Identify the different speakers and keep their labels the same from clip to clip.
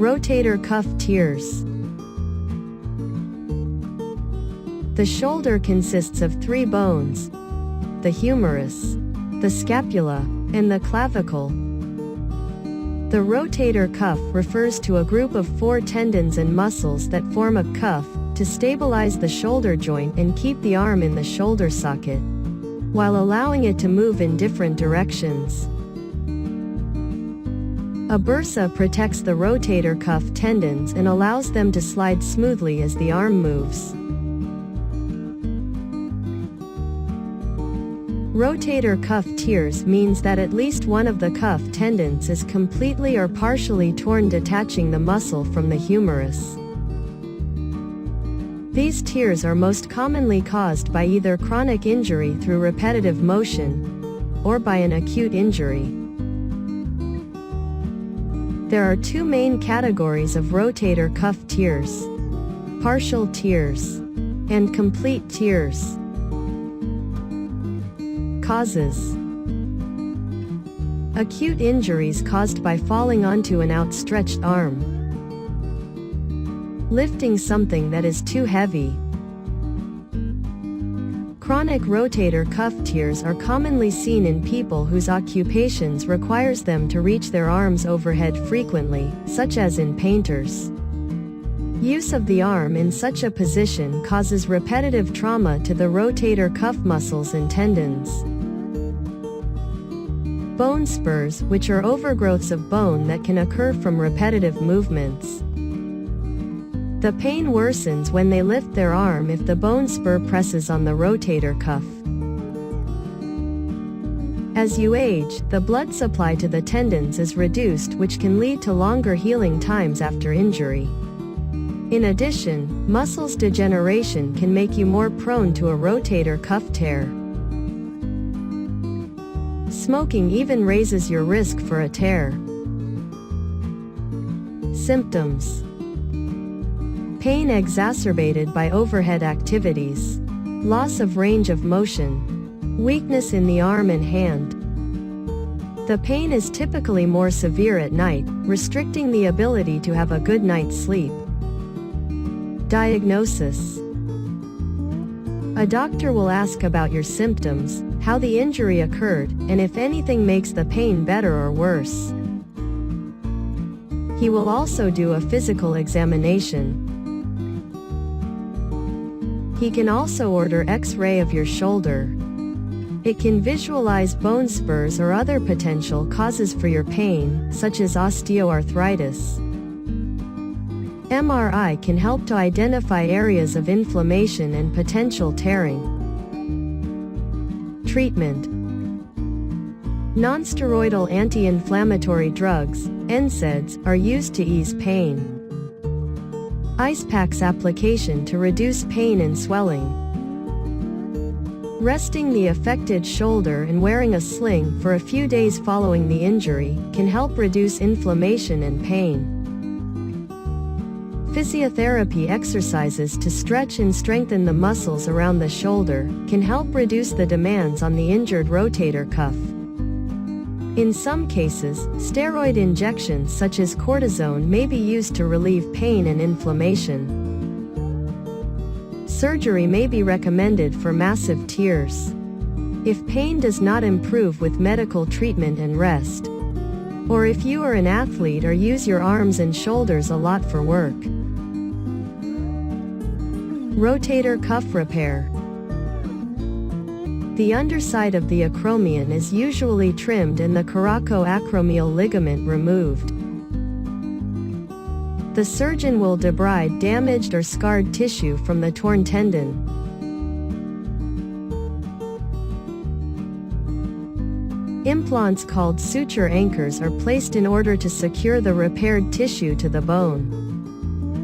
Speaker 1: Rotator cuff tears. The shoulder consists of 3 bones: the humerus, the scapula, and the clavicle. The rotator cuff refers to a group of 4 tendons and muscles that form a cuff to stabilize the shoulder joint and keep the arm in the shoulder socket, while allowing it to move in different directions. A bursa protects the rotator cuff tendons and allows them to slide smoothly as the arm moves. Rotator cuff tears means that at least one of the cuff tendons is completely or partially torn, detaching the muscle from the humerus. These tears are most commonly caused by either chronic injury through repetitive motion or by an acute injury. There are 2 main categories of rotator cuff tears: partial tears and complete tears. Causes: acute injuries caused by falling onto an outstretched arm, lifting something that is too heavy. Chronic rotator cuff tears are commonly seen in people whose occupations requires them to reach their arms overhead frequently, such as in painters. Use of the arm in such a position causes repetitive trauma to the rotator cuff muscles and tendons. Bone spurs, which are overgrowths of bone that can occur from repetitive movements. The pain worsens when they lift their arm if the bone spur presses on the rotator cuff. As you age, the blood supply to the tendons is reduced, which can lead to longer healing times after injury. In addition, muscles degeneration can make you more prone to a rotator cuff tear. Smoking even raises your risk for a tear. Symptoms: pain exacerbated by overhead activities, loss of range of motion, weakness in the arm and hand. The pain is typically more severe at night, restricting the ability to have a good night's sleep. Diagnosis: a doctor will ask about your symptoms, how the injury occurred, and if anything makes the pain better or worse. He will also do a physical examination. He can also order X-ray of your shoulder. It can visualize bone spurs or other potential causes for your pain, such as osteoarthritis. MRI can help to identify areas of inflammation and potential tearing. Treatment: nonsteroidal anti-inflammatory drugs, NSAIDs, are used to ease pain. Ice packs application to reduce pain and swelling. Resting the affected shoulder and wearing a sling for a few days following the injury can help reduce inflammation and pain. Physiotherapy exercises to stretch and strengthen the muscles around the shoulder can help reduce the demands on the injured rotator cuff. In some cases, steroid injections such as cortisone may be used to relieve pain and inflammation. Surgery may be recommended for massive tears. If pain does not improve with medical treatment and rest, or if you are an athlete or use your arms and shoulders a lot for work. Rotator cuff repair. The underside of the acromion is usually trimmed and the coracoacromial ligament removed. The surgeon will debride damaged or scarred tissue from the torn tendon. Implants called suture anchors are placed in order to secure the repaired tissue to the bone.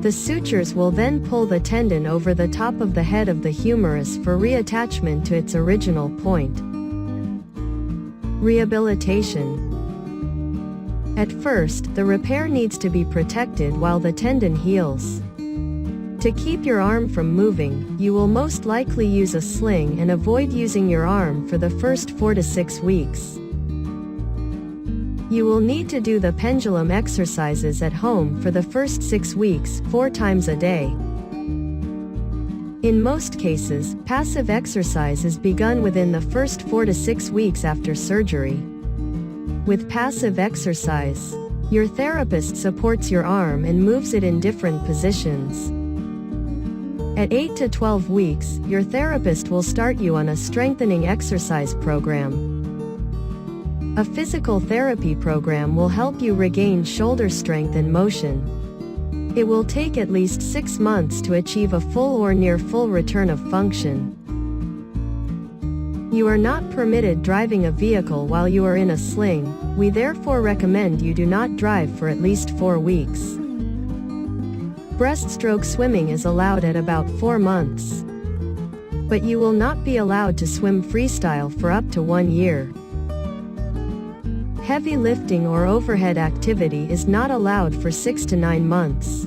Speaker 1: The sutures will then pull the tendon over the top of the head of the humerus for reattachment to its original point. Rehabilitation. At first, the repair needs to be protected while the tendon heals. To keep your arm from moving, you will most likely use a sling and avoid using your arm for the first 4 to 6 weeks. You will need to do the pendulum exercises at home for the first 6 weeks, 4 times a day. In most cases, passive exercise is begun within the first 4 to 6 weeks after surgery. With passive exercise, your therapist supports your arm and moves it in different positions. At 8 to 12 weeks, your therapist will start you on a strengthening exercise program. A physical therapy program will help you regain shoulder strength and motion. It will take at least 6 months to achieve a full or near full return of function. You are not permitted driving a vehicle while you are in a sling. We therefore recommend you do not drive for at least 4 weeks. Breaststroke swimming is allowed at about 4 months. But you will not be allowed to swim freestyle for up to 1 year. Heavy lifting or overhead activity is not allowed for 6 to 9 months.